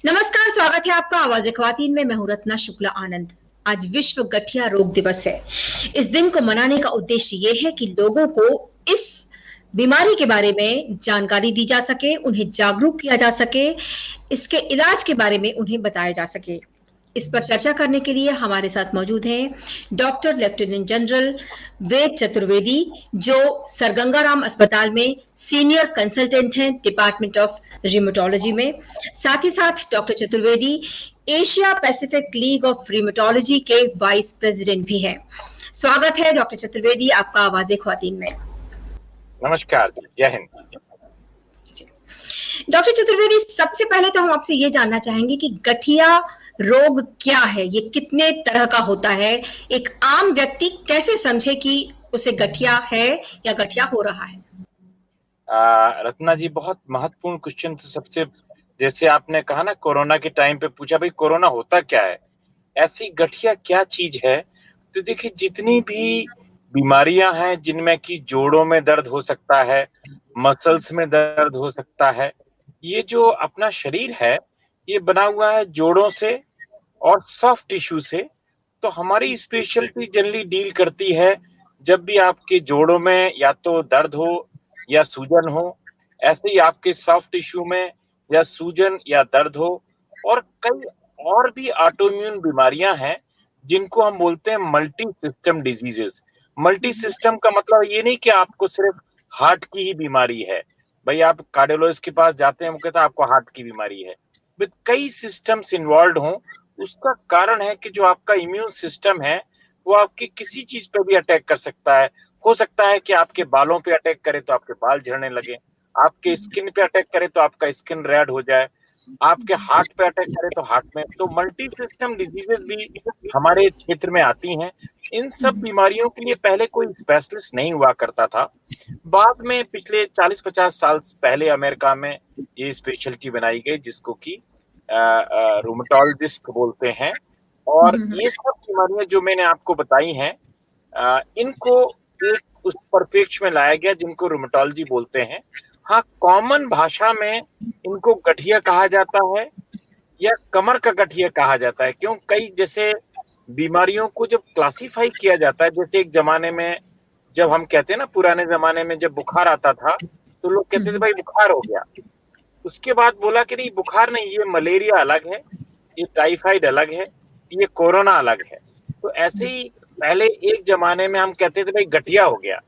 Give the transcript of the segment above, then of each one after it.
नमस्कार, स्वागत है आपका आवाज़े ख्वातीन में। मैं हूं रत्ना शुक्ला आनंद। आज विश्व गठिया रोग दिवस है। इस दिन को मनाने का उद्देश्य ये है कि लोगों को इस बीमारी के बारे में जानकारी दी जा सके, उन्हें जागरूक किया जा सके, इसके इलाज के बारे में उन्हें बताया जा सके। इस पर चर्चा करने के लिए हमारे साथ मौजूद हैं doctor lieutenant general Ved Chaturvedi, जो सर गंगाराम अस्पताल में सीनियर कंसल्टेंट हैं डिपार्टमेंट ऑफ रिमेटोलॉजी में। साथ ही साथ doctor Chaturvedi Asia Pacific league of rheumatology के वाइस प्रेसिडेंट भी हैं। स्वागत है डॉक्टर चतुर्वेदी आपका आवाज़े ख्वातीन में। नमस्कार जी, जय हिंद। डॉक्टर चतुर्वेदी, सबसे पहले तो हम आपसे ये जानना चाहेंगे कि गठिया रोग क्या है, ये कितने तरह का होता है, एक आम व्यक्ति कैसे समझे कि उसे गठिया है या गठिया हो रहा है। रत्ना जी, बहुत महत्वपूर्ण क्वेश्चन। सबसे जैसे आपने कहा ना, कोरोना के टाइम पे पूछा भाई कोरोना होता क्या है, ऐसी गठिया क्या चीज है। तो देखिए, जितनी भी बीमारियां हैं जिनमें कि जोड़ों में दर्द हो सकता है, मसल्स में दर्द हो सकता है, ये जो अपना शरीर है ये बना हुआ है जोड़ों से और सॉफ्ट टिश्यू से। तो हमारी स्पेशलिटी जनरली डील करती है जब भी आपके जोड़ों में या तो दर्द हो या सूजन हो, ऐसे ही आपके सॉफ्ट टिश्यू में या सूजन या दर्द हो। और कई और भी ऑटोइम्यून बीमारियां हैं जिनको हम बोलते हैं multi system diseases. Multi system का मतलब ये नहीं कि आपको सिर्फ हार्ट की ही बीमारी है। भाई आप कार्डियोलॉजिस्ट के पास जाते हैं, वो कहता है आपको हार्ट की बीमारी है, विद कई सिस्टम्स इन्वॉल्व हों। उसका कारण है कि जो आपका इम्यून सिस्टम है वो आपकी किसी चीज पे भी अटैक कर सकता है। हो सकता है कि आपके बालों पे अटैक करे तो आपके बाल झड़ने लगे, आपके स्किन पे अटैक करे तो आपका स्किन रेड हो जाए, आपके हार्ट पे अटैक करे तो हार्ट में। तो मल्टी सिस्टम डिजीजेस भी हमारे क्षेत्र में आती हैं। इन सब बीमारियों के लिए पहले कोई स्पेशलिस्ट नहीं हुआ करता था। बाद में पिछले 40-50 साल पहले अमेरिका में ये स्पेशलिटी बनाई गई, जिसको कि रूमेटोलॉजिस्ट बोलते हैं। और ये सब बीमारियां जो मैंने आपको बताई हैं, इनको एक उस परिप्रेक्ष्य में लाया गया जिनको रूमेटोलॉजी बोलते हैं। हाँ, कॉमन भाषा में इनको गठिया कहा जाता है या कमर का गठिया कहा जाता है। क्यों, कई जैसे बीमारियों को जब क्लासिफाई किया जाता है, जैसे एक जमाने में जब हम कहते हैं ना, पुराने जमाने में जब बुखार आता था तो लोग कहते थे भाई बुखार हो गया। उसके बाद बोला कि नहीं, बुखार नहीं, ये मलेरिया अलग है, ये टाइफाइड अलग है, ये कोरोना अलग है। तो ऐसे ही पहले एक जमाने में हम कहते थे भाई गठिया हो गया।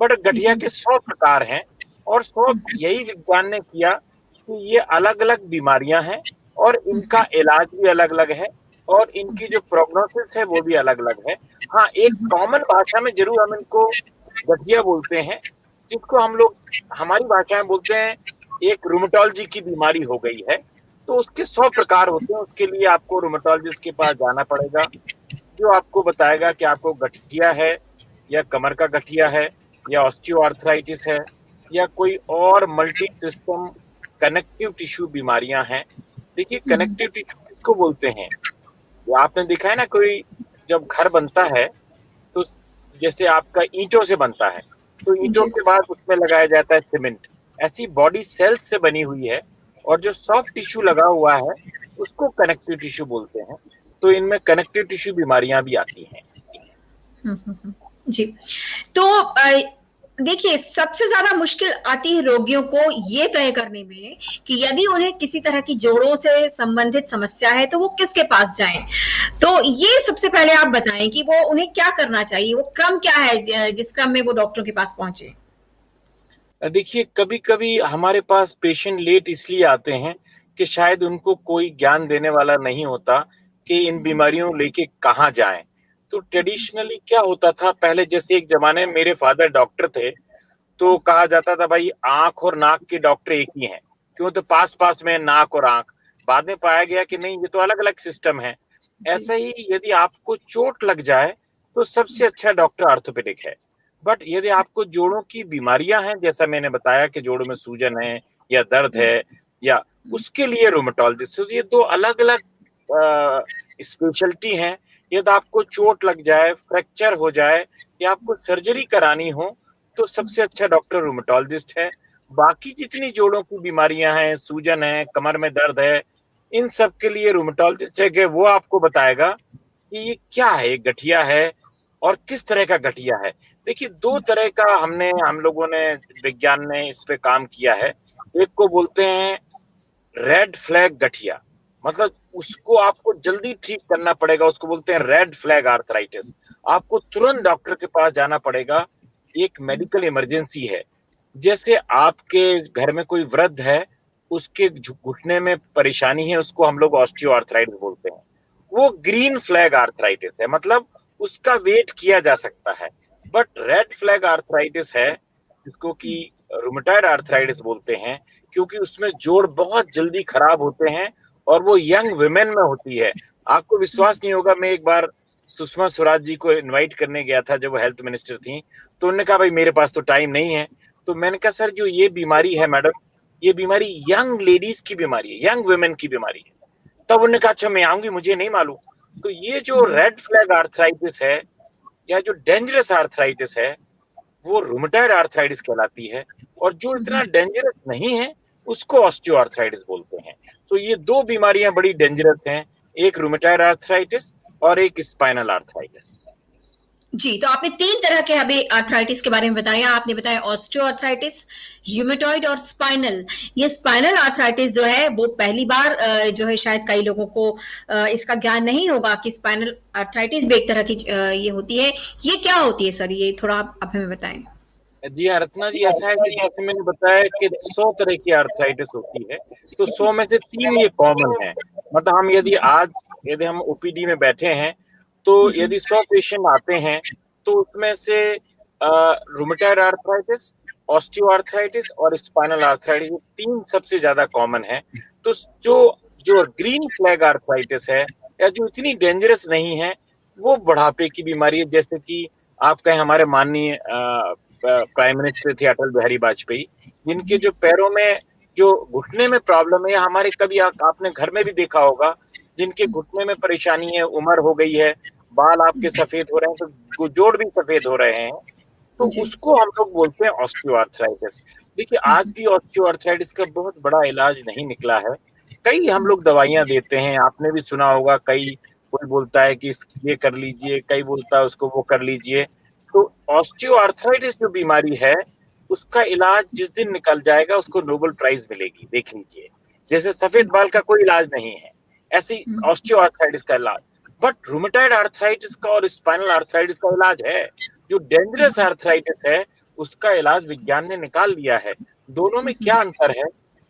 बट गठिया के 100 प्रकार हैं और 100 यही विज्ञान ने किया कि ये अलग अलग बीमारियां हैं और इनका इलाज भी अलग अलग है और इनकी जो प्रोग्नोसिस है वो भी अलग अलग है। हाँ, एक कॉमन भाषा में जरूर हम इनको गठिया बोलते हैं, जिसको हम लोग हमारी भाषा में बोलते हैं एक रूमेटोलॉजी की बीमारी हो गई है। तो उसके 100 प्रकार होते हैं। उसके लिए आपको रूमेटोलॉजिस्ट के पास जाना पड़ेगा, जो आपको बताएगा कि आपको गठिया है या कमर का गठिया है या ऑस्टियोआर्थराइटिस है या कोई और मल्टी सिस्टम कनेक्टिव टिश्यू बीमारियां हैं। देखिए, कनेक्टिव टिश्यू किसको बोलते हैं? ये आपने देखा है ना, कोई जब घर बनता है तो जैसे आपका ईंटों से बनता है, तो ईंटों के बाद उसमें लगाया जाता है सीमेंट। ऐसी बॉडी सेल्स से बनी हुई है और जो सॉफ्ट टिश्यू लगा हुआ है उसको कनेक्टिव टिश्यू बोलते हैं। तो इनमें कनेक्टिव टिश्यू बीमारियां भी आती हैं। जी, तो देखिए, सबसे ज्यादा मुश्किल आती है रोगियों को ये तय करने में कि यदि उन्हें किसी तरह की जोड़ों से संबंधित समस्या है तो वो किसके पास जाएं। तो ये सबसे पहले आप बताएं कि वो उन्हें क्या करना चाहिए, वो क्रम क्या है जिस क्रम में वो डॉक्टरों के पास पहुंचे। देखिए, कभी कभी हमारे पास पेशेंट लेट इसलिए आते हैं कि शायद उनको कोई ज्ञान देने वाला नहीं होता कि इन बीमारियों लेके कहाँ जाएं। तो ट्रेडिशनली क्या होता था पहले, जैसे एक जमाने में मेरे फादर डॉक्टर थे, तो कहा जाता था भाई आंख और नाक के डॉक्टर एक ही हैं। क्यों, तो पास पास में नाक और आंख। बाद में पाया गया कि नहीं, ये तो अलग अलग सिस्टम है। ऐसे ही यदि आपको चोट लग जाए तो सबसे अच्छा डॉक्टर ऑर्थोपेडिक है। बट यदि आपको जोड़ों की बीमारियां हैं, जैसा मैंने बताया कि जोड़ों में सूजन है या दर्द है, या उसके लिए रोमेटोलॉजिस्ट। तो ये दो अलग अलग स्पेशलिटी हैं। यदि आपको चोट लग जाए, फ्रैक्चर हो जाए या आपको सर्जरी करानी हो तो सबसे अच्छा डॉक्टर रूमेटोलॉजिस्ट है। बाकी जितनी जोड़ों की बीमारियां हैं, सूजन है, कमर में दर्द है, इन सब के लिए रूमेटोलॉजिस्ट है वो आपको बताएगा कि ये क्या है, ये गठिया है और किस तरह का गठिया है। देखिए, दो तरह का हम लोगों ने विज्ञान ने इस पे काम किया है। एक को बोलते हैं रेड फ्लैग गठिया, मतलब उसको आपको जल्दी ठीक करना पड़ेगा, उसको बोलते हैं रेड फ्लैग आर्थराइटिस। आपको तुरंत डॉक्टर के पास जाना पड़ेगा, एक मेडिकल इमरजेंसी है। जैसे आपके घर में कोई वृद्ध है, उसके घुटने में परेशानी है, उसको हम लोग ऑस्टियो आर्थराइटिस बोलते हैं। वो ग्रीन फ्लैग आर्थराइटिस है, मतलब उसका वेट किया जा सकता है। बट रेड फ्लैग आर्थराइटिस है जिसको कि रूमेटॉइड आर्थराइटिस बोलते हैं, क्योंकि उसमें जोड़ बहुत जल्दी खराब होते हैं और वो यंग वुमेन में होती है। आपको विश्वास नहीं होगा, मैं एक बार सुषमा स्वराज जी को इनवाइट करने गया था जब वो हेल्थ मिनिस्टर थी, तो उन्होंने कहा भाई मेरे पास तो टाइम नहीं है। तो मैंने कहा सर जो ये बीमारी है मैडम, ये बीमारी यंग लेडीज की बीमारी है, यंग वुमेन की बीमारी है। तब उन्होंने कहा अच्छा मैं आऊंगी, मुझे नहीं मालूम। तो ये जो रेड फ्लैग आर्थराइटिस है या जो डेंजरस आर्थराइटिस है वो रूमेटॉइड आर्थराइटिस कहलाती है, और जो इतना डेंजरस नहीं है उसको ऑस्टियो आर्थराइटिस बोलते हैं। तो ये दो बीमारियां बड़ी डेंजरस हैं, एक रूमेटॉइड आर्थराइटिस और एक स्पाइनल आर्थराइटिस। जी, तो आपने 3 तरह के अभी आर्थराइटिस के बारे में बताया। आपने बताया ऑस्टियो आर्थराइटिस, र्यूमेटॉइड और स्पाइनल। ये स्पाइनल आर्थराइटिस जो है वो पहली बार जो है शायद कई लोगों को इसका ज्ञान नहीं होगा कि स्पाइनल आर्थराइटिस भी एक तरह की ये होती है। ये क्या होती है सर? ये थोड़ा आप हमें बताएं। जी हाँ रत्ना जी, ऐसा है कि जैसे मैंने बताया कि 100 तरह की आर्थराइटिस होती है, तो 100 में से 3 ये कॉमन है। मतलब हम यदि हम ओपीडी में बैठे हैं, तो यदि 100 पेशेंट आते हैं तो उसमें से रूमेटॉइड आर्थराइटिस, ऑस्टियो आर्थराइटिस और स्पाइनल आर्थराइटिस, ये 3 सबसे ज्यादा कॉमन है। तो जो जो ग्रीन फ्लैग आर्थराइटिस है या जो इतनी डेंजरस नहीं है, वो बुढ़ापे की बीमारी है। जैसे कि आप कहें हमारे माननीय प्राइम मिनिस्टर थे अटल बिहारी वाजपेयी, जिनके जो पैरों में जो घुटने में प्रॉब्लम है, या हमारे कभी आपने घर में भी देखा होगा जिनके घुटने में परेशानी है, उम्र हो गई है, बाल आपके सफेद हो रहे हैं, तो जोड़ भी सफेद हो रहे हैं, तो उसको हम लोग बोलते हैं ऑस्टियोआर्थराइटिस। देखिए, आज भी ऑस्टियोआर्थराइटिस का बहुत बड़ा इलाज नहीं निकला है। कई हम लोग दवाइयां देते हैं, आपने भी सुना होगा, कोई बोलता है कि ये कर लीजिए, कई बोलता है उसको वो कर लीजिए। तो ऑस्टियोआर्थराइटिस जो बीमारी है, उसका इलाज जिस दिन निकल जाएगा उसको नोबेल प्राइज मिलेगी, देख लीजिए। जैसे सफेद बाल का कोई इलाज नहीं है, ऐसी ऑस्टियोआर्थराइटिस का इलाज। बट रूमेटॉइड आर्थराइटिस का और स्पाइनल आर्थराइटिस का इलाज है। जो डेंजरस आर्थराइटिस है उसका इलाज विज्ञान ने निकाल लिया है। दोनों में क्या अंतर है?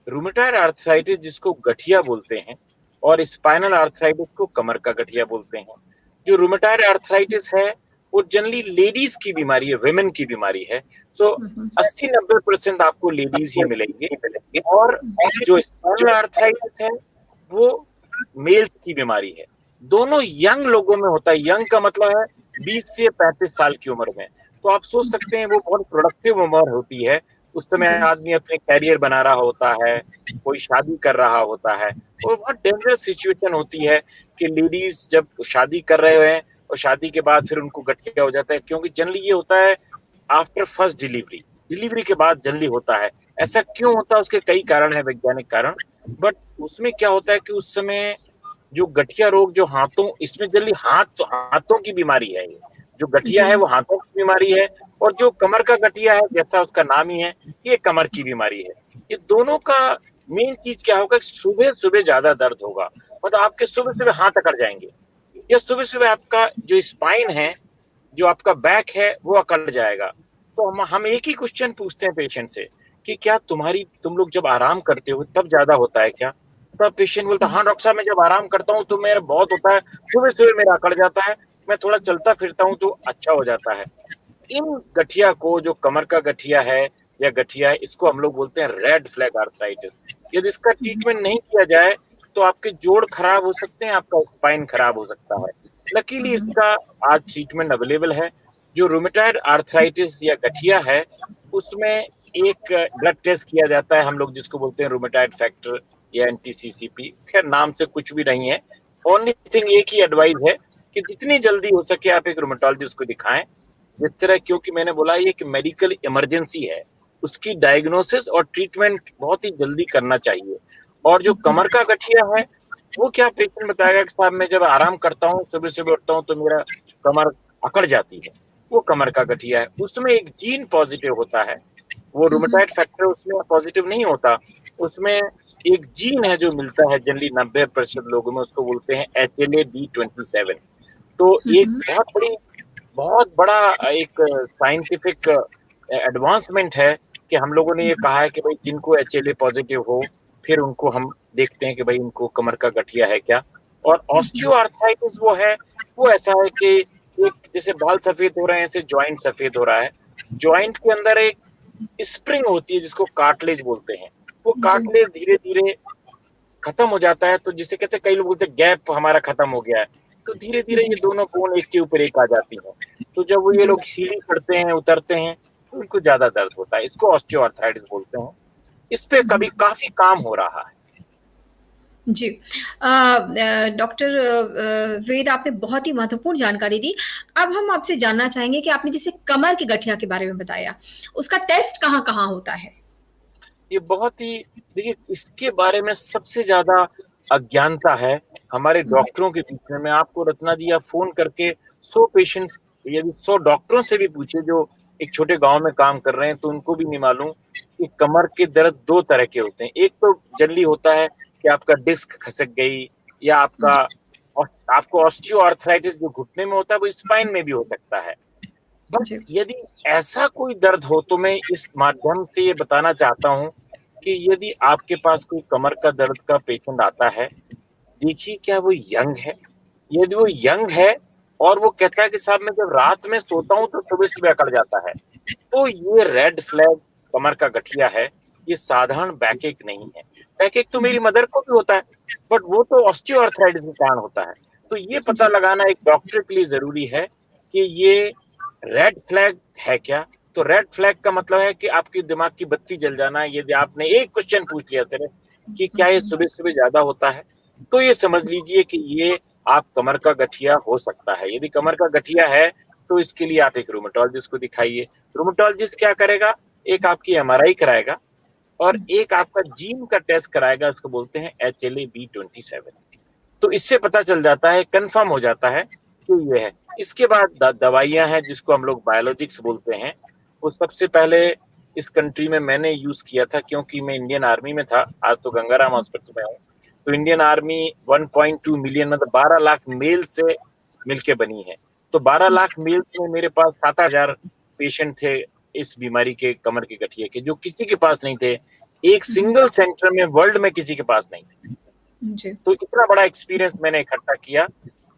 रूमेटॉइड आर्थराइटिस जिसको गठिया बोलते हैं, और स्पाइनल आर्थराइटिस को कमर का गठिया बोलते हैं। जो रूमेटॉइड आर्थराइटिस है वो जनरली लेडीज की बीमारी है, विमेन की बीमारी है। सो 80-90% आपको लेडीज ही मिलेंगे। और जो स्पाइनल आर्थराइटिस है वो मेल्स की बीमारी है। दोनों यंग लोगों में होता है। यंग का मतलब है 20 से 35 साल की उम्र में। तो आप सोच सकते हैं वो बहुत प्रोडक्टिव उम्र होती है। उस समय आदमी अपने कैरियर बना रहा होता है, कोई शादी कर रहा होता है। और बहुत डेंजरस सिचुएशन होती है कि लेडीज जब शादी कर रहे हैं और शादी के बाद फिर उनको गठिया हो जाता है, क्योंकि जनरली ये होता है आफ्टर फर्स्ट डिलीवरी के बाद जनरली होता है। ऐसा क्यों होता है? उसके कई कारण है, वैज्ञानिक कारण। बट उसमें क्या होता है कि उस समय जो गठिया रोग जो इसमें जनरली हाथों की बीमारी है। ये जो गठिया है वो हाथों की बीमारी है, और जो कमर का गठिया है, जैसा उसका नाम ही है, ये कमर की बीमारी है। ये दोनों का मेन चीज क्या होगा? सुबह सुबह ज्यादा दर्द होगा, मतलब आपके सुबह सुबह हाथ अकड़ जाएंगे, या सुबह सुबह आपका जो स्पाइन है, जो आपका बैक है, वो अकड़ जाएगा। तो हम एक ही क्वेश्चन पूछते हैं पेशेंट से कि क्या तुम लोग जब आराम करते हो तब ज्यादा होता है क्या? तब पेशेंट बोलता हाँ डॉक्टर साहब, मैं जब आराम करता हूँ तो मेरा बहुत होता है, सुबह सुबह मेरा अकड़ जाता है, मैं थोड़ा चलता फिरता हूँ तो अच्छा हो जाता है। इन गठिया को, जो कमर का गठिया है या गठिया है, इसको हम लोग बोलते हैं रेड फ्लैग आर्थराइटिस। यदि इसका ट्रीटमेंट नहीं किया जाए तो आपके जोड़ खराब हो सकते हैं, आपका स्पाइन खराब हो सकता है। लकीली इसका आज ट्रीटमेंट अवेलेबल है। जो रूमेटॉइड आर्थराइटिस या गठिया है, उसमें एक ब्लड टेस्ट किया जाता है, हम लोग जिसको बोलते हैं रूमेटॉइड फैक्टर या NTCCP। खैर नाम से कुछ भी नहीं है। ओनली थिंग एक ही एडवाइस है कि जितनी जल्दी हो सके आप एक रूमेटोलॉजिस्ट को दिखाएं। जिस तरह, क्योंकि मैंने बोला ये कि मेडिकल इमरजेंसी है, उसकी डायग्नोसिस और ट्रीटमेंट बहुत ही जल्दी करना चाहिए। और जो कमर का गठिया है, वो क्या पेशेंट बताएगा कि साहब मैं जब आराम करता हूँ, सुबह सुबह उठता हूँ तो मेरा कमर अकड़ जाती है, वो कमर का गठिया है। उसमें एक जीन पॉजिटिव होता है, वो रूमेटाइड फैक्टर उसमें पॉजिटिव नहीं होता, उसमें एक जीन है जो मिलता है जनरली 90% लोगों में, उसको बोलते हैं HLA-B27। तो एक बहुत बड़ा एक साइंटिफिक एडवांसमेंट है कि हम लोगों ने ये कहा है कि भाई जिनको HLA पॉजिटिव हो, फिर उनको हम देखते हैं कि भाई इनको कमर का गठिया है क्या। और ऑस्टियोआर्थराइटिस वो है, वो ऐसा है कि एक जैसे बाल सफेद हो रहे हैं ऐसे जॉइंट सफेद हो रहा है। जॉइंट के अंदर एक स्प्रिंग होती है जिसको कार्टिलेज बोलते हैं, वो जी कार्टिलेज धीरे धीरे खत्म हो जाता है, तो जिसे कहते हैं, कई लोग बोलते हैं गैप हमारा खत्म हो गया है, तो धीरे धीरे ये दोनों बोन एक के ऊपर एक आ जाती है। तो जब वो ये जी लोग सीढ़ी चढ़ते हैं उतरते हैं तो उनको ज्यादा दर्द होता है, इसको ऑस्टियोआर्थराइटिस बोलते हैं। इस पे कभी काफी काम हो रहा है। जी। डॉक्टर वेद, आपने बहुत ही महत्वपूर्ण जानकारी दी। अब हम आपसे जानना चाहेंगे कि आपने जैसे कमर के गठिया के बारे में बताया, उसका टेस्ट कहाँ कहाँ होता है? ये बहुत ही, देखिए इसके बारे में सबसे ज्यादा अज्ञानता है हमारे डॉक्टरों के बीच में। मैं आपको रत्ना जी, आप फोन करके 100 पेशेंट्स, यदि 100 डॉक्टरों से भी पूछे जो एक छोटे गांव में काम कर रहे हैं, तो उनको भी नहीं मालूम कि कमर के दर्द दो तरह के होते हैं। एक तो जनरली होता है कि आपका डिस्क खसक गई, या आपको ऑस्टियोआर्थराइटिस जो घुटने में होता है वो स्पाइन में भी हो सकता है। बट जी यदि ऐसा कोई दर्द हो तो मैं इस माध्यम से ये बताना चाहता हूँ कि यदि आपके पास कोई कमर का दर्द का पेशेंट आता है, देखिए क्या वो यंग है। यदि वो यंग है और वो कहता है कि साहब मैं जब रात में सोता हूँ तो सुबह सुबह अकड़ जाता है, तो ये रेड फ्लैग कमर का गठिया है, ये साधारण बैकएक नहीं है। बैकएक तो मेरी मदर को भी होता है, बट वो तो ऑस्टियोआर्थराइटिस के कारण होता है। तो ये पता जी लगाना एक डॉक्टर के लिए जरूरी है कि ये रेड फ्लैग है क्या। तो रेड फ्लैग का मतलब है कि आपकी दिमाग की बत्ती जल जाना है। यदि आपने एक क्वेश्चन पूछ लिया सिर्फ कि क्या ये सुबह सुबह ज्यादा होता है, तो ये समझ लीजिए कि ये आप कमर का गठिया हो सकता है। यदि कमर का गठिया है तो इसके लिए आप एक रूमेटोलॉजिस्ट को दिखाइए। रूमेटोलॉजिस्ट क्या करेगा, एक आपकी एमआरआई कराएगा और एक आपका जीन का टेस्ट कराएगा, उसको बोलते हैं HLA-B27। तो इससे पता चल जाता है, कंफर्म हो जाता है कि ये है। इसके बाद दवाइयां हैं जिसको हम लोग बायोलॉजिक्स बोलते हैं। वो सबसे पहले इस कंट्री में मैंने यूज किया था, क्योंकि मैं इंडियन आर्मी में था। आज तो गंगाराम हॉस्पिटल में हूँ। तो इंडियन आर्मी 1.2 मिलियन, मतलब 12 लाख मेल से मिलके बनी है। तो 12 लाख मेल्स में मेरे पास 7,000 पेशेंट थे इस बीमारी के, कमर के गठिए के, जो किसी के पास नहीं थे। एक सिंगल सेंटर में वर्ल्ड में किसी के पास नहीं थे। जी तो इतना बड़ा एक्सपीरियंस मैंने इकट्ठा किया।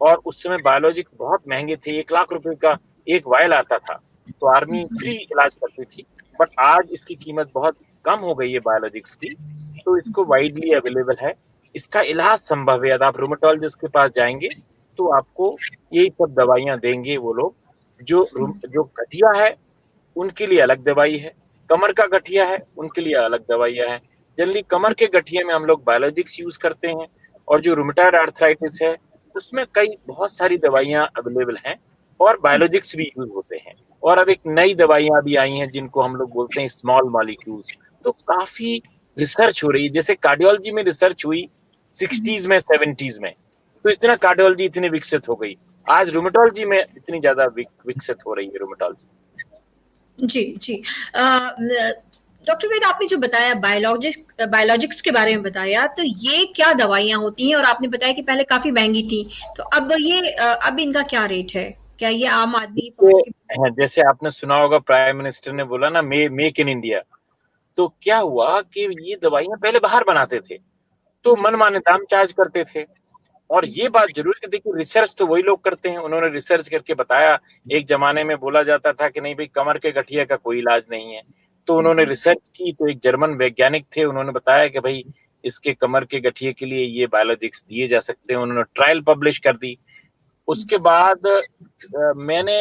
और उस समय बायोलॉजिक बहुत महंगे थे, 1 लाख रुपए का एक वायल आता था, तो आर्मी फ्री इलाज करती थी। बट आज इसकी कीमत बहुत कम हो गई है बायोलॉजिक्स की, तो इसको वाइडली अवेलेबल है। इसका इलाज संभव है। यदि आप रोमेटोलॉजिस्ट के पास जाएंगे तो आपको यही सब दवाइयां देंगे वो लोग। जो गठिया है उनके लिए अलग दवाई है, कमर का गठिया है उनके लिए अलग दवाइयां हैं। जनरली कमर के गठिए में हम लोग बायोलॉजिक्स यूज करते हैं, और जो रूमेटॉइड आर्थराइटिस है उसमें कई बहुत सारी दवाइयां अवेलेबल हैं और बायोलॉजिक्स भी यूज होते हैं। और अब एक नई दवाइयां भी आई हैं जिनको हम लोग बोलते हैं स्मॉल मॉलिक्यूल्स। तो काफी रिसर्च हो रही है, जैसे कार्डियोलॉजी में रिसर्च हुई 60s में 70s में, तो इतना कार्डियोलॉजी इतनी विकसित हो गई। आज रूमेटोलॉजी में इतनी ज्यादा विकसित हो रही है रूमेटोलॉजी। जी जी। डॉक्टर वेद, आपने जो बताया बायोलॉजिक्स के बारे में बताया, तो ये क्या दवाइयां होती हैं? और आपने बताया कि पहले काफी महंगी थी, तो अब अब इनका क्या रेट है? क्या ये आम आदमी पहुंच के? तो जैसे आपने सुना होगा, प्राइम मिनिस्टर ने बोला ना, मेक इन इंडिया। तो क्या हुआ कि ये दवाइयां पहले बाहर बनाते थे, तो जी मनमाने दाम चार्ज करते थे। और ये बात जरूर है कि देखिए रिसर्च तो वही लोग करते हैं, उन्होंने रिसर्च करके बताया। एक जमाने में बोला जाता था कि नहीं भाई कमर के गठिया का कोई इलाज नहीं है, तो उन्होंने रिसर्च की, तो एक जर्मन वैज्ञानिक थे, उन्होंने बताया कि भाई इसके कमर के गठिए के लिए ये बायोलॉजिक्स दिए जा सकते हैं। उन्होंने ट्रायल पब्लिश कर दी। उसके बाद मैंने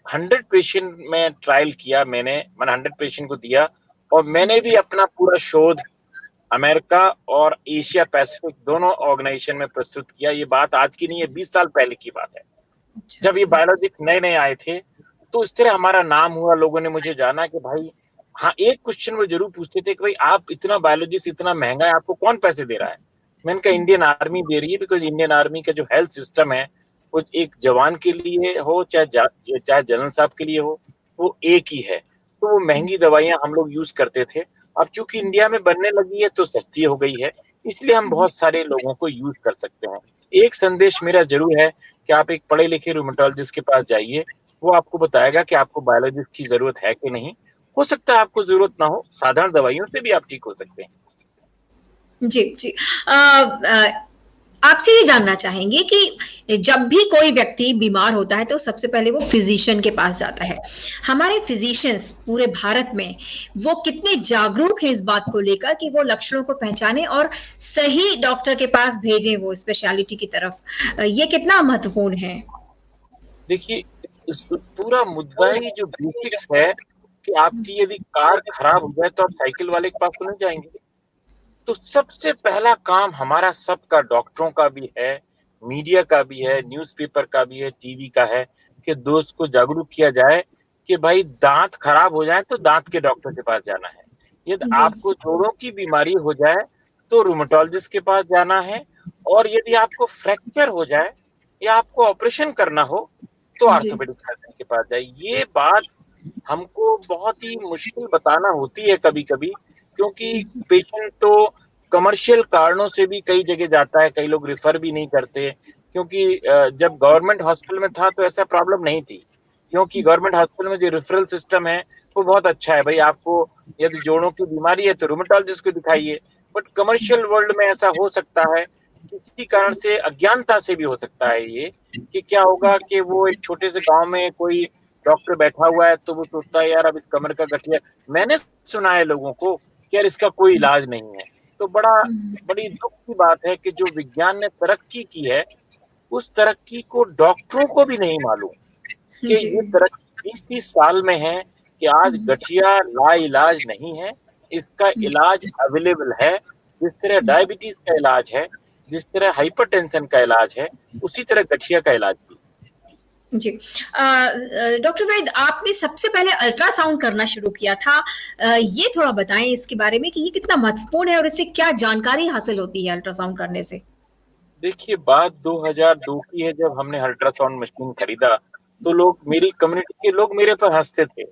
100 पेशेंट में ट्रायल किया, मैंने 100 पेशेंट को दिया। और मैंने भी अपना पूरा शोध अमेरिका और एशिया पैसिफिक दोनों ऑर्गेनाइजेशन में प्रस्तुत किया। ये बात आज की नहीं है, 20 साल पहले की बात है, जब ये बायोलॉजिक नए नए आए थे। तो इस तरह हमारा नाम हुआ, लोगों ने मुझे जाना कि भाई, हाँ एक क्वेश्चन वो जरूर पूछते थे कि भाई आप इतना बायोलॉजिक्स इतना महंगा है, आपको कौन पैसे दे रहा है। मैंने कहा इंडियन आर्मी दे रही है, बिकॉज इंडियन आर्मी का जो हेल्थ सिस्टम है वो एक जवान के लिए हो चाहे जनरल साहब के लिए हो, वो एक ही है। तो वो महंगी दवाइयां हम लोग यूज करते थे। अब चूंकि इंडिया में बनने लगी है तो सस्ती हो गई है, इसलिए हम बहुत सारे लोगों को यूज कर सकते हैं। एक संदेश मेरा जरूर है कि आप एक पढ़े लिखे रूमेटोलॉजिस्ट के पास जाइए, वो आपको बताएगा कि आपको बायोलॉजिस्ट की जरूरत है कि नहीं। हो सकता है आपको जरूरत ना हो, साधारण दवाइयों से भी आप ठीक हो सकते हैं। जी जी। आपसे ये जानना चाहेंगे कि जब भी कोई व्यक्ति बीमार होता है तो सबसे पहले वो फिजिशियन के पास जाता है। हमारे फिजिशियंस पूरे भारत में वो कितने जागरूक हैं इस बात को लेकर कि वो लक्षणों को पहचाने और सही डॉक्टर के पास भेजें वो स्पेशलिटी की तरफ, ये कितना महत्वपूर्ण है? देखिए, इस पूरा मुद्दा ही जो बेसिक्स है कि आपकी यदि कार खराब हो जाए तो आप साइकिल वाले के पास तो नहीं जाएंगे। तो सबसे पहला काम हमारा सबका, डॉक्टरों का भी है, मीडिया का भी है, न्यूज़पेपर का भी है, टीवी का है, कि दोस्त को जागरूक किया जाए कि भाई दांत खराब हो जाए तो दांत के डॉक्टर के पास जाना है। यदि जी आपको जोड़ों की बीमारी हो जाए तो रूमेटोलॉजिस्ट के पास जाना है। और यदि आपको फ्रैक्चर हो जाए या आपको ऑपरेशन करना हो तो जी ऑर्थोपेडिक सर्जन के पास जाए। ये बात हमको बहुत ही मुश्किल बताना होती है कभी कभी, क्योंकि पेशेंट तो कमर्शियल कारणों से भी कई जगह जाता है, कई लोग रिफर भी नहीं करते। क्योंकि जब गवर्नमेंट हॉस्पिटल में था तो ऐसा प्रॉब्लम नहीं थी, क्योंकि गवर्नमेंट हॉस्पिटल में जो रेफरल सिस्टम है वो बहुत अच्छा है। भाई आपको यदि जोड़ों की बीमारी है तो रूमेटोलॉजिस्ट को दिखाइए। बट कमर्शियल वर्ल्ड में ऐसा हो सकता है, किसी कारण से, अज्ञानता से भी हो सकता है ये, कि क्या होगा कि वो एक छोटे से गांव में कोई डॉक्टर बैठा हुआ है तो वो सोचता है यार अब इस कमर का गठिया, मैंने सुना है लोगों को कि यार इसका कोई इलाज नहीं है। तो बड़ी दुख की बात है कि जो विज्ञान ने तरक्की की है उस तरक्की को डॉक्टरों को भी नहीं मालूम कि जी ये तरक्की 20-30 साल में है, कि आज गठिया लाइलाज नहीं है, इसका इलाज अवेलेबल है। जिस तरह डायबिटीज का इलाज है, जिस तरह हाइपरटेंशन का इलाज है, उसी तरह गठिया का इलाज भी। जी। डॉक्टर वैद, आपने सबसे पहले अल्ट्रासाउंड करना शुरू किया था, ये थोड़ा बताएं इसके बारे में कि ये कितना महत्वपूर्ण है और इससे क्या जानकारी हासिल होती है अल्ट्रासाउंड करने से? देखिए, बात 2002 की है, जब हमने अल्ट्रासाउंड मशीन खरीदा तो लोग, मेरी कम्युनिटी के लोग मेरे पर हंसते थे।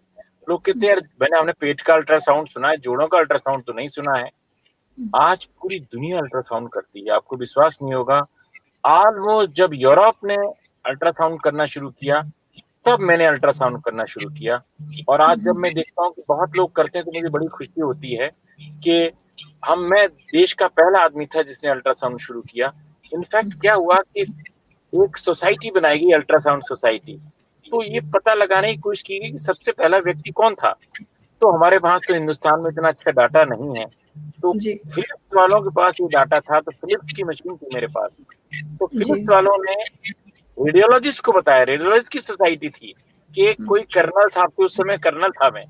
लोग कहते यार हमने पेट का अल्ट्रासाउंड सुना है, जोड़ों का अल्ट्रासाउंड तो नहीं सुना है। आज पूरी दुनिया अल्ट्रासाउंड करती है, आपको विश्वास नहीं होगा। ऑलमोस्ट जब यूरोप ने अल्ट्रासाउंड करना शुरू किया तब मैंने अल्ट्रासाउंड करना शुरू किया। और आज जब मैं देखता हूँ कि बहुत लोग करते हैं तो मुझे बड़ी खुशी होती है कि मैं देश का पहला आदमी था जिसने अल्ट्रासाउंड शुरू किया। इनफैक्ट क्या हुआ कि एक सोसाइटी बनाई गई, अल्ट्रासाउंड सोसाइटी। तो ये पता लगाने की कोशिश की गई कि सबसे पहला व्यक्ति कौन था। तो हमारे पास तो हिंदुस्तान में इतना अच्छा डाटा नहीं है, तो जी फिलिप्स वालों के पास ये डाटा था, तो फिलिप्स की मशीन थी मेरे पास। तो जी फिलिप्स वालों ने रेडियोलॉजिस्ट को बताया, रेडियोलॉजिस्ट की सोसाइटी थी, कि कोई कर्नल साहब थे, उस समय कर्नल था मैं,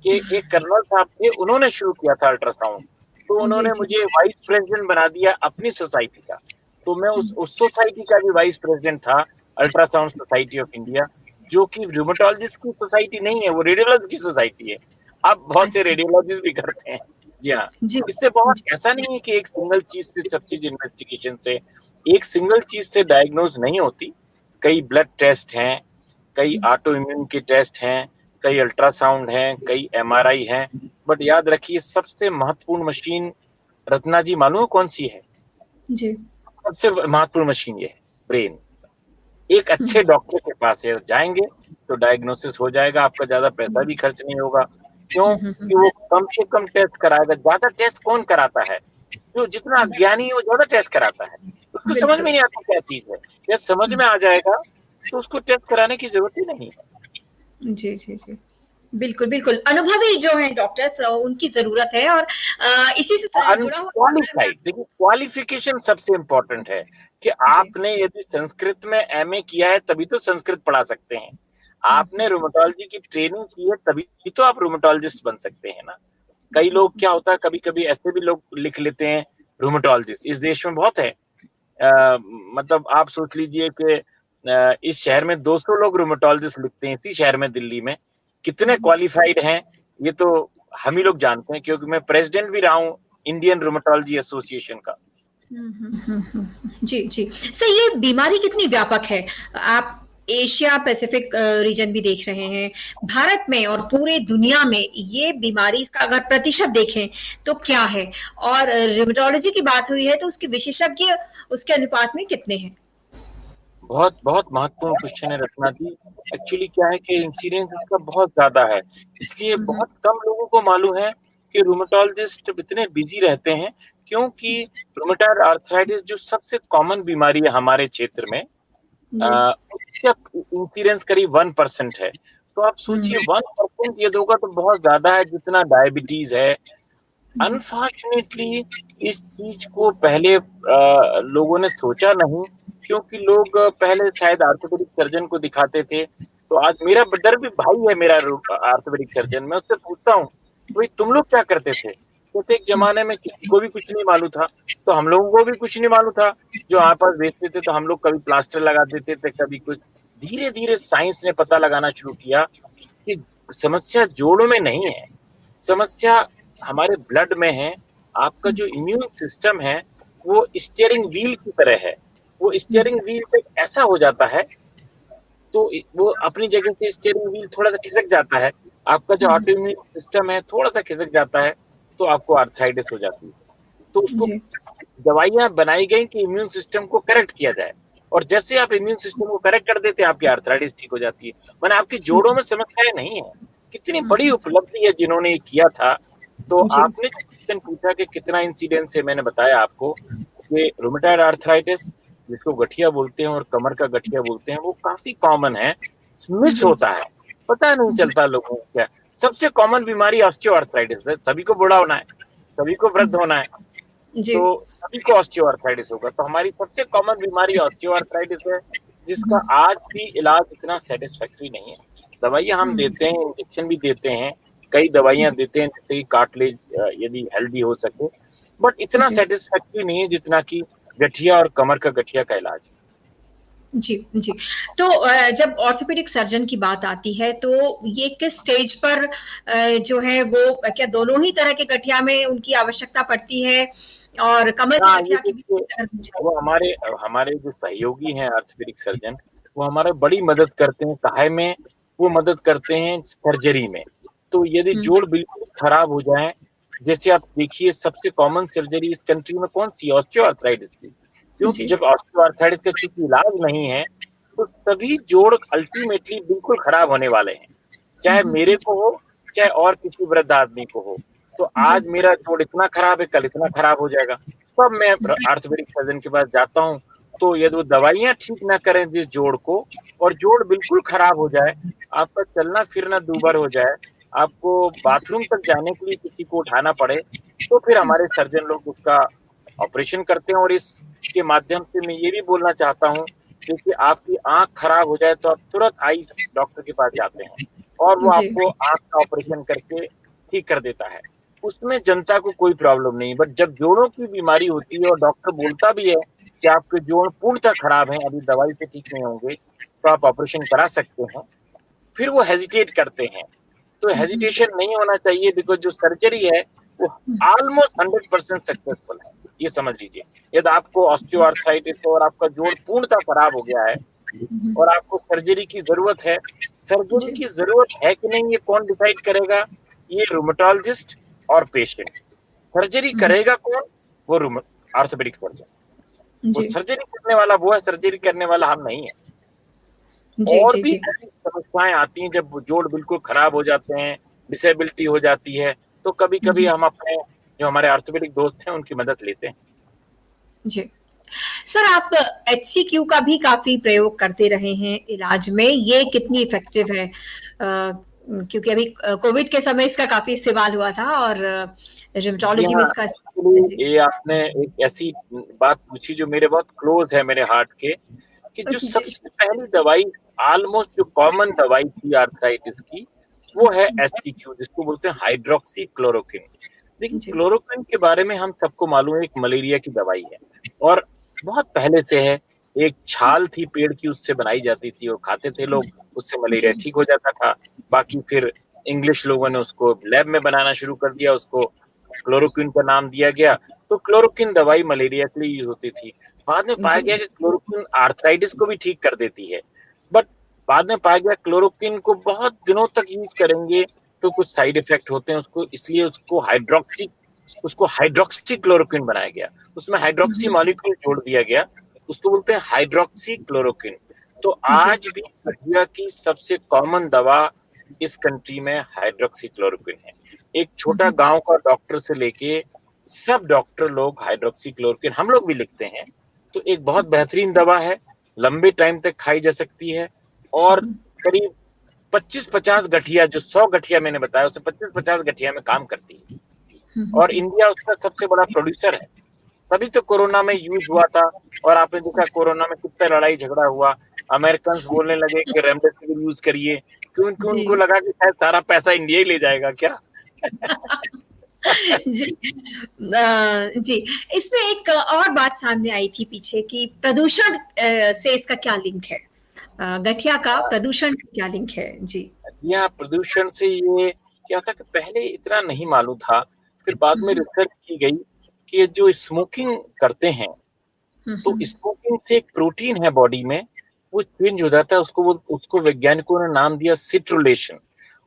कि एक कर्नल साहब थे, उन्होंने शुरू किया था अल्ट्रासाउंड। तो जी उन्होंने जी मुझे वाइस प्रेसिडेंट बना दिया अपनी सोसाइटी का। तो मैं उस सोसाइटी का भी वाइस प्रेसिडेंट था, अल्ट्रासाउंड सोसाइटी ऑफ इंडिया, जो कि रूमेटोलॉजिस्ट की सोसाइटी नहीं है, वो रेडियोलॉजिस्ट की सोसाइटी है। अब बहुत से रेडियोलॉजिस्ट भी करते हैं। जी हाँ। जी इससे बहुत, ऐसा नहीं है कि एक सिंगल चीज से सब चीज, इन्वेस्टिगेशन से एक सिंगल चीज से डायग्नोज नहीं होती। कई ब्लड टेस्ट हैं, कई ऑटो इम्यून के टेस्ट हैं, कई अल्ट्रासाउंड हैं, कई एमआरआई हैं। बट याद रखिए, सबसे महत्वपूर्ण मशीन, रत्ना जी मालूम है कौन सी है? जी सबसे महत्वपूर्ण मशीन ये है, ब्रेन। एक अच्छे डॉक्टर के पास है जाएंगे तो डायग्नोसिस हो जाएगा, आपका ज्यादा पैसा भी खर्च नहीं होगा। क्यों? कि वो कम से कम टेस्ट कराएगा। ज्यादा टेस्ट कौन कराता है? जो जितना अज्ञानी है वो ज्यादा टेस्ट कराता है, उसको समझ में बिल्कुल। नहीं आता क्या चीज है। या समझ में आ जाएगा तो उसको टेस्ट कराने की जरूरत ही नहीं है। जी जी जी। बिल्कुल बिल्कुल, अनुभवी जो है डॉक्टर्स उनकी जरूरत है और इसी से जुड़ा हुआ सवाल मैं। क्वालिफाइड, देखिए क्वालिफिकेशन सबसे इम्पोर्टेंट है, कि जी आपने यदि संस्कृत में एमए किया है तभी तो संस्कृत पढ़ा सकते हैं। आपने रोमेटोलॉजी की ट्रेनिंग की है तभी तो आप रोमेटोलॉजिस्ट बन सकते हैं ना। कई लोग, क्या होता है कभी कभी ऐसे भी लोग लिख लेते हैं रोमेटोलॉजिस्ट, इस देश में बहुत है। मतलब आप सोच लीजिए कि इस शहर में 200 लोग रोमेटोलॉजिस्ट लिखते हैं, इसी शहर में, दिल्ली में। कितने क्वालिफाइड हैं ये तो हम ही लोग जानते हैं, क्योंकि मैं प्रेसिडेंट भी रहा हूँ इंडियन रोमेटोलॉजी एसोसिएशन का। जी, जी। सर, ये बीमारी कितनी व्यापक है? आप एशिया पैसिफिक रीजन भी देख रहे हैं। भारत में और पूरे दुनिया में ये बीमारी, इसका अगर प्रतिशत देखें तो क्या है? और रिमेटोलॉजी की बात हुई है तो उसके विशेषज्ञ उसके अनुपात में कितने हैं? बहुत बहुत महत्वपूर्ण क्वेश्चन है रत्ना जी। एक्चुअली क्या है कि इंसिडेंस इसका बहुत ज्यादा है, इसलिए बहुत कम लोगों को मालूम है कि रूमेटोलॉजिस्ट इतने बिजी रहते हैं, क्योंकि रूमेटॉइड आर्थराइटिस जो सबसे कॉमन बीमारी है हमारे क्षेत्र में, उसका इंसिडेंस करीब 1% है। तो आप सोचिए 1% यदि होगा तो बहुत ज्यादा है, जितना डायबिटीज है। अनफॉर्चुनेटली इस चीज को पहले लोगों ने सोचा नहीं, क्योंकि लोग पहले शायद आर्थोपेडिक सर्जन को दिखाते थे। तो आज मेरा ब्रदर भी भाई है, मेरा आर्थोपेडिक सर्जन, मैं उससे पूछता हूँ भाई तुम लोग क्या करते थे? कहते एक जमाने में किसी को भी कुछ नहीं मालूम था, तो हम लोगों को भी कुछ नहीं मालूम था, जो हमारे पास बेचते थे तो हम लोग कभी प्लास्टर लगा देते थे, कभी कुछ। धीरे धीरे साइंस ने पता लगाना शुरू किया कि समस्या जोड़ों में नहीं है, समस्या हमारे ब्लड में है। आपका जो इम्यून सिस्टम है वो स्टीयरिंग व्हील की तरह है, वो स्टीयरिंग व्हील जब ऐसा हो जाता है तो वो अपनी जगह से स्टीयरिंग व्हील थोड़ा सा खिसक जाता है, आपका जो ऑटो इम्यून सिस्टम है थोड़ा सा खिसक जाता है, तो आपको आर्थराइटिस हो जाती है। तो उसको दवाइयां बनाई गई कि इम्यून सिस्टम को करेक्ट किया जाए, और जैसे आप इम्यून सिस्टम को करेक्ट कर देते हैं आपकी आर्थराइटिस ठीक हो जाती है। मैंने आपकी जोड़ों में समस्याएं नहीं है। कितनी बड़ी उपलब्धि है जिन्होंने ये किया था। तो आपने जो क्वेश्चन पूछा कि कितना इंसिडेंस है, मैंने बताया आपको कि रूमेटॉइड आर्थराइटिस, जिसको गठिया बोलते हैं और कमर का गठिया बोलते हैं, वो काफी कॉमन है, मिस होता है, पता नहीं चलता लोगों को। क्या सबसे कॉमन बीमारी ऑस्टियोआर्थराइटिस है, सभी को बूढ़ा होना है, सभी को वृद्ध होना है, तो सभी को ऑस्टियोआर्थराइटिस होगा। तो हमारी सबसे कॉमन बीमारी ऑस्टियोआर्थराइटिस है, जिसका आज भी इलाज इतना सेटिस्फैक्टरी नहीं है। दवाइयां हम देते हैं, इंजेक्शन भी देते हैं, कई दवाइयां देते हैं जिससे कि कार्टिलेज यदि हेल्दी हो सके, बट इतना सेटिस्फैक्टरी नहीं है जितना कि गठिया और कमर का गठिया का इलाज। जी, जी। तो जब ऑर्थोपेडिक सर्जन की बात आती है तो ये किस स्टेज पर जो है वो क्या दोनों ही तरह के गठिया में उनकी आवश्यकता पड़ती है, और कमर के गठिया की भी? वो हमारे हमारे जो सहयोगी हैं ऑर्थोपेडिक सर्जन, वो हमारा बड़ी मदद करते हैं। काहे में? वो मदद करते हैं सर्जरी में। तो यदि जोड़ बिल्कुल खराब हो जाए, जैसे आप देखिए सबसे कॉमन सर्जरी इस कंट्री में कौन सी? ऑस्टियोआर्थराइटिस की। क्योंकि जब ऑस्टियोआर्थराइटिस का चूंकि इलाज नहीं है, तो सभी जोड़ अल्टीमेटली बिल्कुल खराब होने वाले हैं, चाहे मेरे को हो, चाहे और किसी वृद्ध आदमी को हो। तो आज मेरा जोड़ इतना खराब है, कल इतना खराब हो जाएगा। तब मैं ऑर्थोपेडिक सर्जन के पास जाता हूँ, तो यदि वो दवाइयां ठीक ना करें जिस जोड़ को, और जोड़ बिल्कुल खराब हो जाए, आपका चलना फिरना दूभर हो जाए, आपको बाथरूम तक जाने के लिए किसी को उठाना पड़े, तो फिर हमारे सर्जन लोग उसका ऑपरेशन करते हैं। और इसके माध्यम से मैं ये भी बोलना चाहता हूँ, क्योंकि आपकी आंख खराब हो जाए तो आप तुरंत आई डॉक्टर के पास जाते हैं, और वो आपको आंख का ऑपरेशन करके ठीक कर देता है। उसमें जनता को कोई प्रॉब्लम नहीं। बट जब जोड़ों की बीमारी होती है और डॉक्टर बोलता भी है कि आपके जोड़ पूर्णतः खराब हैं, अभी दवाई से ठीक नहीं होंगे, तो आप ऑपरेशन करा सकते हैं, फिर वो हेजिटेट करते हैं। तो हेजिटेशन नहीं होना चाहिए, बिकॉज जो सर्जरी है वो ऑलमोस्ट 100% सक्सेसफुल है। ये समझ लीजिए, यदि आपको ऑस्टियोआर्थराइटिस है और आपका जोड़ पूर्णतः खराब हो गया है और आपको सर्जरी की जरूरत है, सर्जरी की जरूरत है कि नहीं ये कौन डिसाइड करेगा? ये रूमेटोलॉजिस्ट और पेशेंट। सर्जरी करेगा कौन? वो ऑर्थोपेडिक सर्जन। वो सर्जरी करने वाला वो है, सर्जरी करने वाला हम नहीं है। और भी समस्याएं आती हैं जब जोड़ बिल्कुल खराब हो जाते हैं, डिसेबिलिटी हो जाती है, तो कभी कभी हम अपने जो हमारे ऑर्थोपेडिक दोस्त हैं उनकी मदद लेते हैं। जी सर, आप HCQ का भी काफी प्रयोग करते रहे हैं इलाज में, ये कितनी इफेक्टिव है? क्योंकि अभी कोविड के समय इसका काफी इस्तेमाल हुआ था, और रिमेटोलॉजी में इसका। ये आपने एक ऐसी बात पूछी जो मेरे बहुत क्लोज है मेरे हार्ट के, कि जो सबसे पहली दवाई ऑलमोस्ट जो कॉमन दवाई थी आर्थराइटिस की, वो है HCQ, जिसको बोलते हैं हाइड्रोक्सी क्लोरोक्विन। देखिए क्लोरोक्विन के बारे में हम सबको मालूम है, एक मलेरिया की दवाई है और बहुत पहले से है। एक छाल थी पेड़ की, उससे बनाई जाती थी, वो खाते थे लोग, उससे मलेरिया ठीक हो जाता था। बाकी फिर इंग्लिश लोगों ने उसको लैब में बनाना शुरू कर दिया, उसको क्लोरोक्विन का नाम दिया गया। तो क्लोरोक्विन दवाई मलेरिया के लिए यूज होती थी। बाद में पाया जी। गया कि क्लोरोक्विन आर्थराइटिस को भी ठीक कर देती है, बट बाद में पाया गया क्लोरोक्विन को बहुत दिनों तक यूज करेंगे तो कुछ साइड इफेक्ट होते हैं उसको, इसलिए उसको हाइड्रोक्सी क्लोरोक्विन बनाया गया। उसमें हाइड्रोक्सी मॉलिक्यूल जोड़ दिया गया, उसको बोलते हैं हाइड्रोक्सी क्लोरोक्विन। तो जी। आज भी गठिया की सबसे कॉमन दवा इस कंट्री में हाइड्रोक्सी क्लोरोक्विन है। एक छोटा गांव का डॉक्टर से लेके सब डॉक्टर लोग हाइड्रोक्सी क्लोरोक्विन, हम लोग भी लिखते हैं। तो एक बहुत बेहतरीन दवा है, लंबे टाइम तक खाई जा सकती है, और करीब 25-50 गठिया, जो 100 गठिया मैंने बताया उससे 25-50 गठिया में काम करती है, और इंडिया उसका सबसे बड़ा प्रोड्यूसर है। तभी तो कोरोना में यूज हुआ था, और आपने देखा कोरोना में कितना लड़ाई झगड़ा हुआ। अमेरिकन बोलने लगे कि रेमडेसिविर यूज करिए, क्योंकि जी। उनको लगा कि शायद सारा पैसा इंडिया ही ले जाएगा क्या। जी। जी, इसमें एक और बात सामने आई थी पीछे कि प्रदूषण से इसका क्या लिंक है? गठिया का प्रदूषण से क्या लिंक है? जी। यहाँ प्रदूषण से ये क्या था कि पहले इतना नहीं मालूम था, फिर बाद में रिसर्च की गई कि ये जो स्मोकिंग करते हैं, तो स्मोकिंग से एक प्रोटीन है बॉडी में, वो चेंज हो जाता है, उसको वैज्ञानिकों ने नाम दिया सिट्रुलेशन।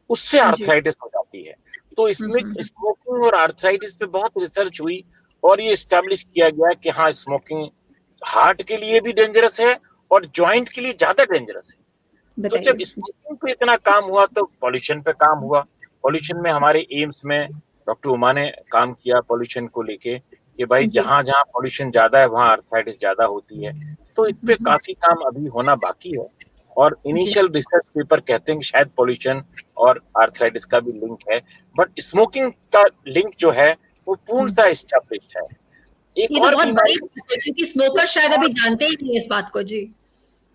उससे जी। आर्थराइटिस हो जाती है। तो इसमें स्मोकिंग और आर्थराइटिस पे बहुत रिसर्च हुई, और ये एस्टेब्लिश किया गया कि हाँ, स्मोकिंग हार्ट के लिए भी डेंजरस है और जॉइंट के लिए ज्यादा डेंजरस है। तो जब बताइए। स्मोकिंग पे इतना काम हुआ तो पॉल्यूशन पे काम हुआ। पॉल्यूशन में हमारे एम्स में डॉक्टर उमा ने काम किया पॉल्यूशन को लेके, कि भाई जी। जहां जहां पॉल्यूशन ज्यादा है वहां आर्थराइटिस ज्यादा होती है। तो इस पे काफी काम अभी होना बाकी है, और जी। इनिशियल रिसर्च पेपर कहते हैं कि शायद पॉल्यूशन और आर्थराइटिस का भी लिंक है, बट स्मोकिंग का लिंक जो है वो पूर्णतः एस्टैब्लिश्ड है। एक ये तो और बहुत बड़ी बीमारी, बात है क्योंकि स्मोकर शायद अभी जानते ही नहीं इस बात को। जी।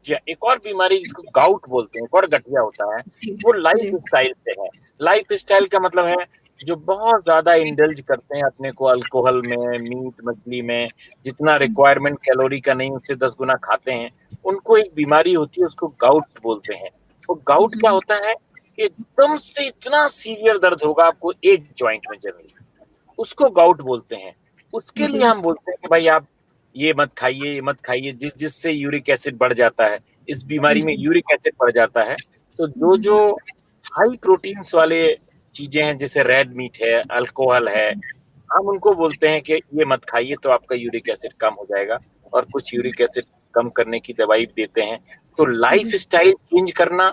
एक और बीमारी जिसको गाउट बोलते हैं, एक और गठिया होता है, जी। वो लाइफ जी। स्टाइल से है। लाइफ स्टाइल का मतलब है जो बहुत ज्यादा इंडल्ज करते हैं अपने को अल्कोहल में, मीट मछली में, जितना रिक्वायरमेंट कैलोरी का नहीं उससे 10 गुना खाते हैं, उनको एक बीमारी होती है, उसको गाउट बोलते हैं। वो गाउट क्या होता है कि एकदम से इतना सीवियर दर्द होगा आपको एक जॉइंट में जनरली, उसको गाउट बोलते हैं। उसके लिए जी। हम बोलते हैं कि भाई आप ये मत खाइए, ये मत खाइए, जिससे यूरिक एसिड बढ़ जाता है। इस बीमारी में जी। यूरिक एसिड बढ़ जाता है। तो जो जो हाई प्रोटीन्स वाले चीजें हैं, जैसे रेड मीट है, अल्कोहल है, हम उनको बोलते हैं कि ये मत खाइए तो आपका यूरिक एसिड कम हो जाएगा, और कुछ यूरिक एसिड कम करने की दवाई देते हैं। तो लाइफ जी। स्टाइल चेंज करना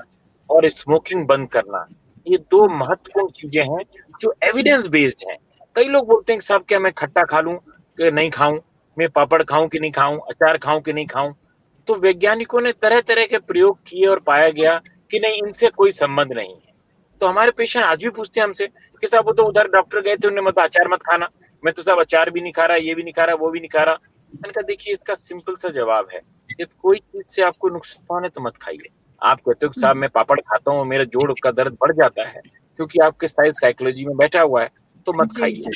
और स्मोकिंग बंद करना, ये दो महत्वपूर्ण चीजें हैं जो एविडेंस बेस्ड हैं। कई लोग बोलते हैं कि साहब क्या मैं खट्टा खा लूं कि नहीं खाऊं, मैं पापड़ खाऊं कि नहीं खाऊं, अचार खाऊं कि नहीं खाऊं। तो वैज्ञानिकों ने तरह तरह के प्रयोग किए और पाया गया कि नहीं, इनसे कोई संबंध नहीं है। तो हमारे पेशेंट आज भी पूछते हैं हमसे कि साहब वो तो उधर डॉक्टर गए थे, उन्होंने मतलब अचार मत खाना, मैं तो साहब अचार भी नहीं खा रहा, ये भी नहीं खा रहा, वो भी नहीं खा रहा। मैंने कहा देखिए, इसका सिंपल सा जवाब है कि कोई चीज से आपको नुकसान है तो मत खाइए। आप कहते हो कि साहब मैं पापड़ खाता हूँ मेरा जोड़ का दर्द बढ़ जाता है, क्योंकि आपके शायद साइकोलॉजी में बैठा हुआ है, तो मत जी। खाइए। जी।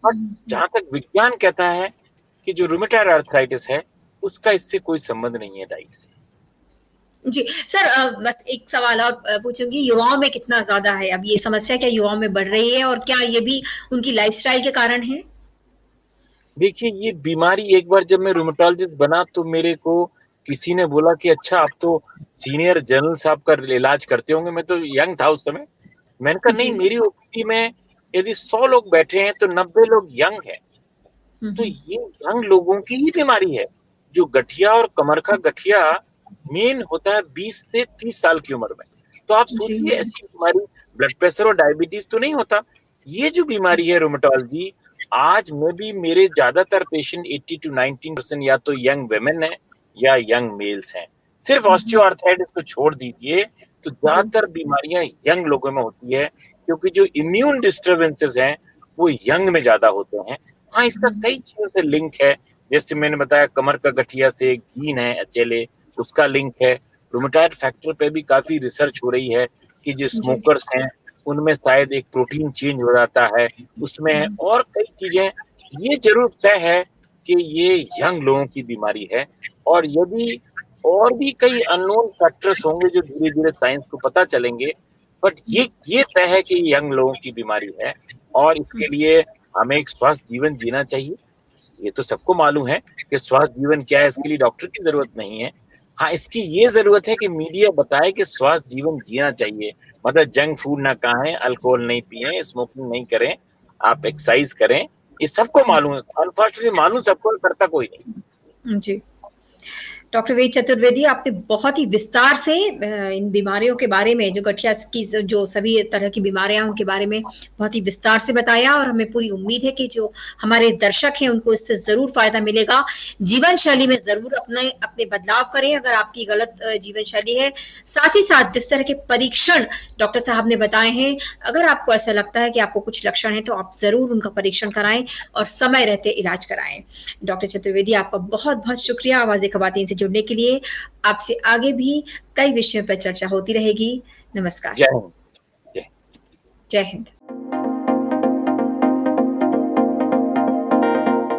बट जहां तक विज्ञान कहता है कि जो रूमेटॉइड आर्थराइटिस है उसका इससे कोई संबंध नहीं है डाइट से। जी सर, बस एक सवाल और पूछूंगी, युवाओं में कितना ज्यादा है अब ये समस्या, क्या युवाओं में बढ़ रही है और क्या ये भी उनकी लाइफस्टाइल के कारण है? देखिए, ये बीमारी एक बार जब मैं रूमेटोलॉजिस्ट बना तो मेरे को किसी ने बोला कि अच्छा आप तो सीनियर जनरल साहब का इलाज करते होंगे। मैं तो यंग था उस समय। मैंने कहा नहीं, जी। मेरी ओपीडी में यदि 100 लोग बैठे हैं तो 90 लोग यंग हैं। तो ये यंग लोगों की ही बीमारी है। जो गठिया और कमर का गठिया मेन होता है 20 से 30 साल की उम्र में। तो आप जी। सोचिए, ऐसी बीमारी ब्लड प्रेशर और डायबिटीज तो नहीं होता। ये जो बीमारी है रूमेटोलॉजी, आज में भी मेरे ज्यादातर पेशेंट 80 to 90% या तो यंग वुमेन है या यंग मेल्स हैं। सिर्फ ऑस्टियोआर्थराइटिस को छोड़ दीजिए तो ज्यादातर बीमारियां यंग लोगों में होती है, क्योंकि जो इम्यून डिस्टर्बेंसेस हैं वो यंग में ज्यादा होते हैं। हाँ, इसका कई चीजों से लिंक है, जैसे मैंने बताया कमर का गठिया से एक जीन है अचेले, उसका लिंक है। रूमेटॉइड फैक्टर पे भी काफी रिसर्च हो रही है कि जो जी। स्मोकर्स हैं उनमें शायद एक प्रोटीन चेंज हो जाता है उसमें, और कई चीजें। ये जरूर तय है कि ये यंग लोगों की बीमारी है, और यदि और भी कई अननोन फैक्टर्स होंगे जो धीरे धीरे साइंस को पता चलेंगे, बट ये तय है कि यंग लोगों की बीमारी है, और इसके लिए हमें एक स्वस्थ जीवन जीना चाहिए। ये तो सबको मालूम है कि स्वस्थ जीवन क्या है, इसके लिए डॉक्टर की जरूरत नहीं है। हाँ, इसकी ये जरूरत है कि मीडिया बताए कि स्वस्थ जीवन जीना चाहिए, मतलब जंक फूड ना खाएं, अल्कोहल नहीं पिएं, स्मोकिंग नहीं करें, आप एक्सरसाइज करें। ये सबको मालूम है, अनफॉर्चुनेटली मालूम सबको, करता कोई नहीं। जी, डॉक्टर वेद चतुर्वेदी, आपने बहुत ही विस्तार से इन बीमारियों के बारे में, जो गठिया की जो सभी तरह की बीमारियां उनके बारे में बहुत ही विस्तार से बताया, और हमें पूरी उम्मीद है कि जो हमारे दर्शक हैं उनको इससे जरूर फायदा मिलेगा। जीवन शैली में जरूर अपने अपने बदलाव करें अगर आपकी गलत जीवन शैली है। साथ ही साथ जिस तरह के परीक्षण डॉक्टर साहब ने बताए हैं, अगर आपको ऐसा लगता है कि आपको कुछ लक्षण है तो आप जरूर उनका परीक्षण कराएं और समय रहते इलाज कराएं। डॉक्टर चतुर्वेदी, आपका बहुत बहुत शुक्रिया आवाज़े ख़वातीन से जुड़ने के लिए। आपसे आगे भी कई विषयों पर चर्चा होती रहेगी। नमस्कार। जय हिंद। जय हिंद।